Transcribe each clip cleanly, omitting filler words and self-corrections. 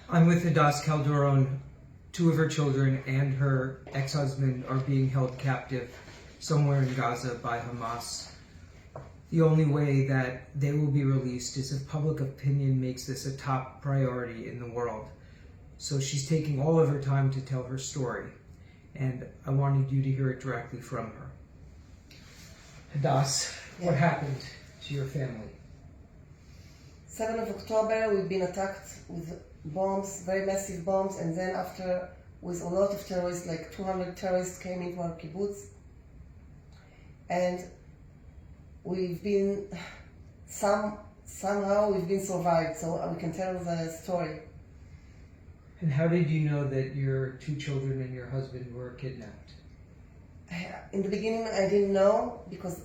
I'm with Hadas Calderon. Two of her children and her ex-husband are being held captive somewhere in Gaza by Hamas. The only way that they will be released is if public opinion makes this a top priority in the world. So she's taking all of her time to tell her story, and I wanted you to hear it directly from her. Hadas, what happened to your family? 7th of October, we've been attacked with bombs, very massive bombs, and then after, with a lot of terrorists, like 200 terrorists came into our kibbutz. And we've been, somehow we've been survived, so we can tell the story. And how did you know that your two children and your husband were kidnapped? In the beginning, I didn't know, because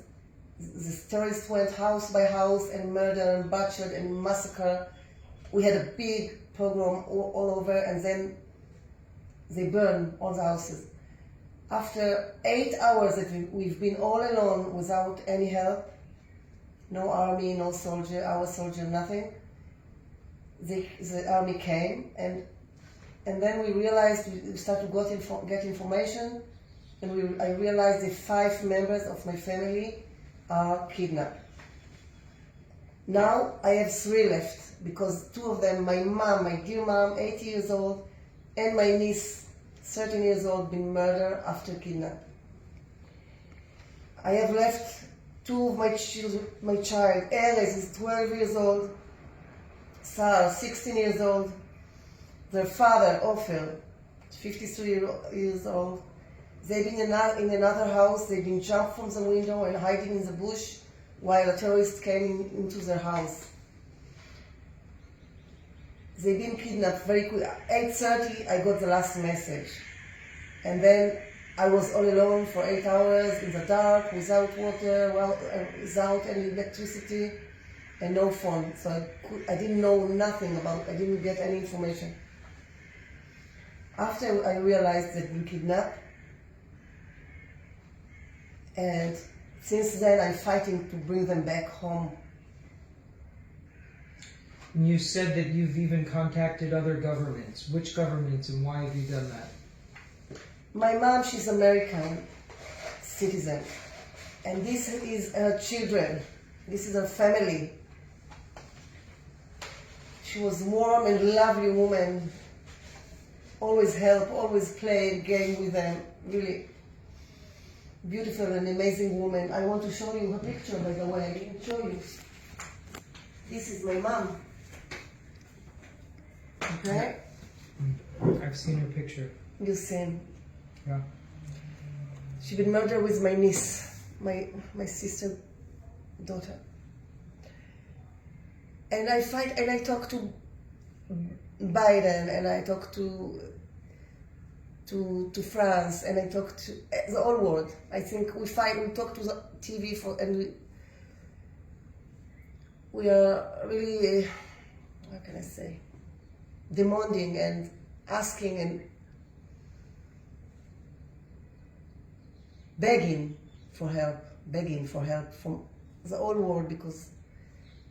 the terrorists went house by house and murdered and butchered and massacred. We had a big pogrom all over, and then they burned all the houses. After 8 hours that we've been all alone without any help, no army, no soldier, our soldier, nothing, the army came, and then we realized, we started to get information, and I realized that 5 members of my family are kidnapped. Now I have 3 left, because 2 of them, my mom, my dear mom, 80 years old, and my niece, 13 years old, been murdered after kidnap. I have left 2 of my children, my child, Erez is 12 years old, Sarah, 16 years old, their father, Ofer, 53 years old. They've been in another house, they've been jumped from the window and hiding in the bush while a terrorist came into their house. They've been kidnapped very quick. At 8:30, I got the last message. And then I was all alone for 8 hours in the dark, without water, without any electricity, and no phone. So I didn't know nothing I didn't get any information. After I realized they'd been kidnapped, and since then I'm fighting to bring them back home. And you said that you've even contacted other governments. Which governments, and why have you done that? My mom, she's American citizen, and this is her children. This is her family. She was warm and lovely woman. Always help, always play game with them. Really beautiful and amazing woman. I want to show you her picture, by the way. I didn't show you. This is my mom. Okay? I've seen her picture. You've seen. Yeah. She been murdered with my niece, my sister's daughter. And I fight, and I talk to Biden, and I talk to France, and I talk to the whole world. I think we talk to the TV and we are really, how can I say, demanding and asking and begging for help from the whole world, because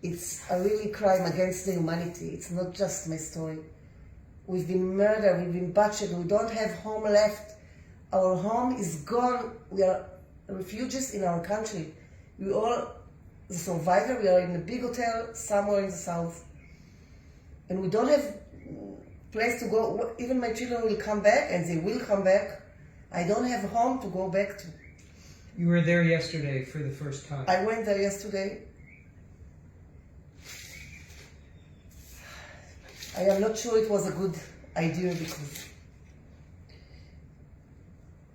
it's a really crime against the humanity. It's not just my story. We've been murdered, we've been butchered, we don't have home left. Our home is gone. We are refugees in our country. We all, the survivor, we are in a big hotel somewhere in the south. And we don't have place to go. Even my children will come back, and they will come back. I don't have a home to go back to. You were there yesterday for the first time. I went there yesterday. I am not sure it was a good idea, because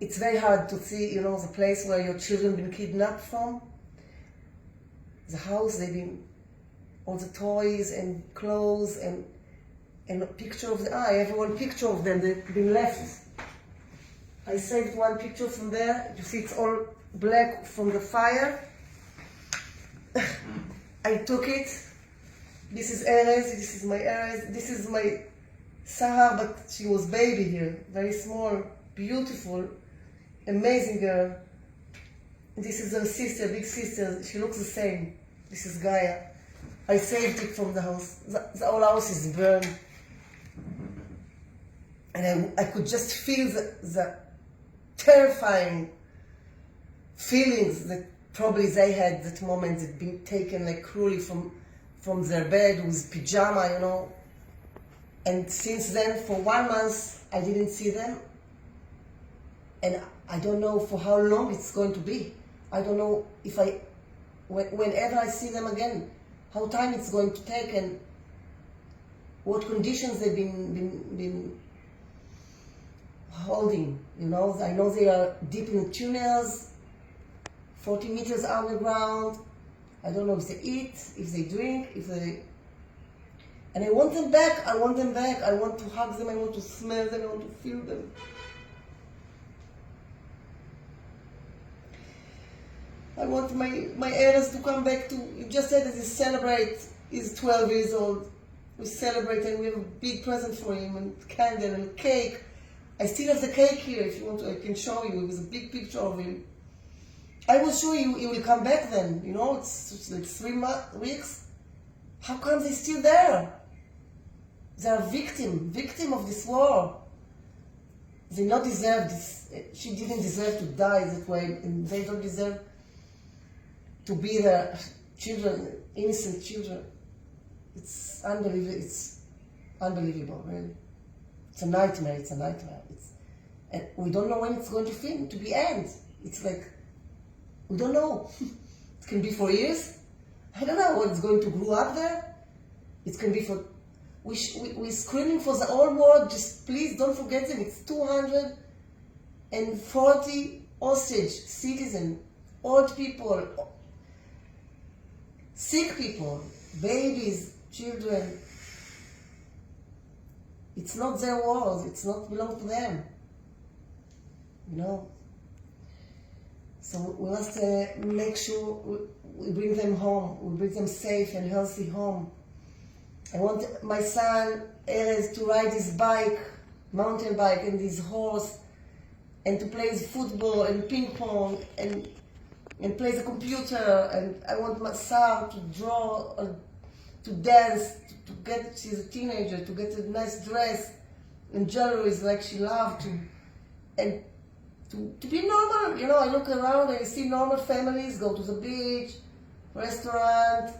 it's very hard to see, the place where your children been kidnapped from. The house, they've been, all the toys and clothes and a picture of I have one picture of them that been left. I saved one picture from there. You see, it's all black from the fire. I took it. This is Erez, this is my Erez, this is my Sahar, but she was baby here, very small, beautiful, amazing girl. This is her sister, big sister, she looks the same. This is Gaia. I saved it from the house. The whole house is burned. and I could just feel the terrifying feelings that probably they had that moment, that been taken like cruelly from their bed with pajama, you know. And since then, for 1 month, I didn't see them. And I don't know for how long it's going to be. I don't know if whenever I see them again, how time it's going to take and what conditions they've been holding, you know. I know they are deep in tunnels, 40 meters underground. I don't know if they eat, if they drink, and I want them back, I want to hug them, I want to smell them, I want to feel them. I want my Eres to come back to, you just said that he celebrate, he's 12 years old. We celebrate and we have a big present for him, and candle and cake. I still have the cake here, if you want to, I can show you. It was a big picture of him. I was sure he will come back then, you know, it's like 3 weeks. How come they're still there? They are victim of this war. They not deserve this. She didn't deserve to die that way, and they don't deserve to be their children, innocent children. It's unbelievable, really. It's a nightmare. And we don't know when it's going to be end. It's like, we don't know. It can be for years. I don't know what it's going to grow up there. It can be for, we're screaming for the whole world, just please don't forget them. It's 240 hostage citizens, old people, sick people, babies, children. It's not their world, it's not belong to them, you know. So we must make sure we bring them home, we bring them safe and healthy home. I want my son Erez to ride his bike, mountain bike, and his horse, and to play his football and ping pong and play the computer. And I want my son to draw, to dance, to get, she's a teenager, to get a nice dress and jewelry like she loved to, and to be normal. You know, I look around and I see normal families go to the beach, restaurant.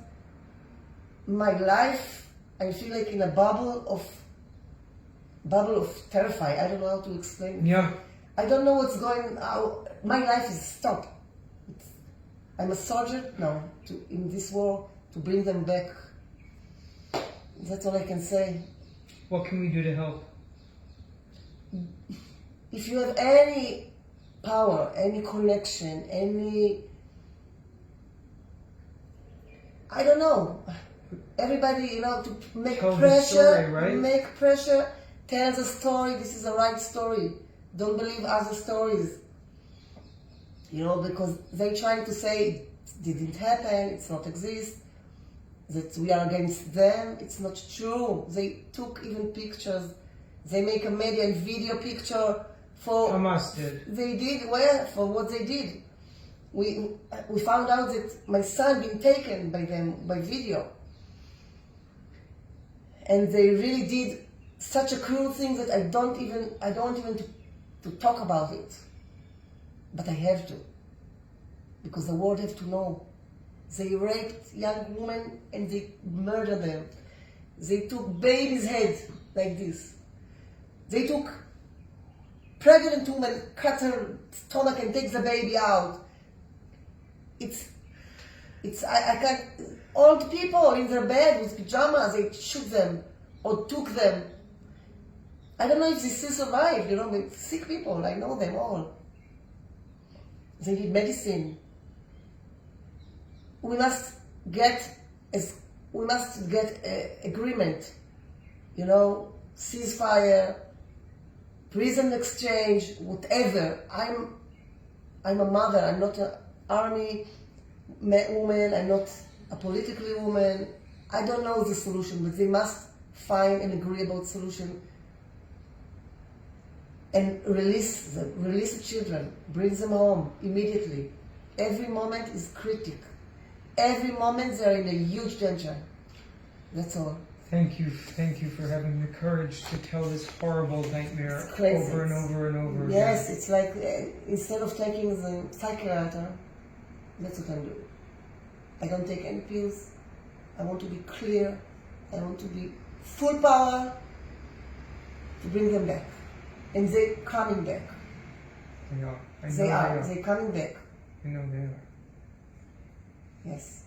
My life, I feel like in a bubble of terrify. I don't know how to explain it. Yeah. I don't know what's going on. My life is stopped. I'm a soldier now in this war to bring them back. That's all I can say. What can we do to help? If you have any power, any connection, I don't know. Everybody, you know, to make Tell the pressure, story, right? make pressure, tell the story. This is the right story. Don't believe other stories. You know, because they're trying to say it didn't happen, it's not exist, that we are against them. It's not true. They took even pictures. They make a media and video picture for... Hamas did. They did, well, for what they did. We found out that my son been taken by them by video. And they really did such a cruel thing that I don't even to talk about it. But I have to. Because the world have to know. They raped young women and they murdered them. They took baby's head like this. They took pregnant woman, cut her stomach and take the baby out. I can't, old people in their bed with pajamas, they shoot them or took them. I don't know if they still survive, you know, but sick people, I know them all. They need medicine. We must get agreement, you know, ceasefire, prison exchange, whatever. I'm a mother. I'm not an army woman. I'm not a political woman. I don't know the solution, but they must find an agreeable solution and release the children, bring them home immediately. Every moment is critical. Every moment they're in a huge danger. That's all. Thank you for having the courage to tell this horrible nightmare It's crazy. over and over and over Yes, again. it's like instead of taking the psychiater, that's what I'm doing. I don't take any pills. I want to be clear. I want to be full power to bring them back. And they're coming back. They are. I know They are. They're coming back. I know they are. Yes.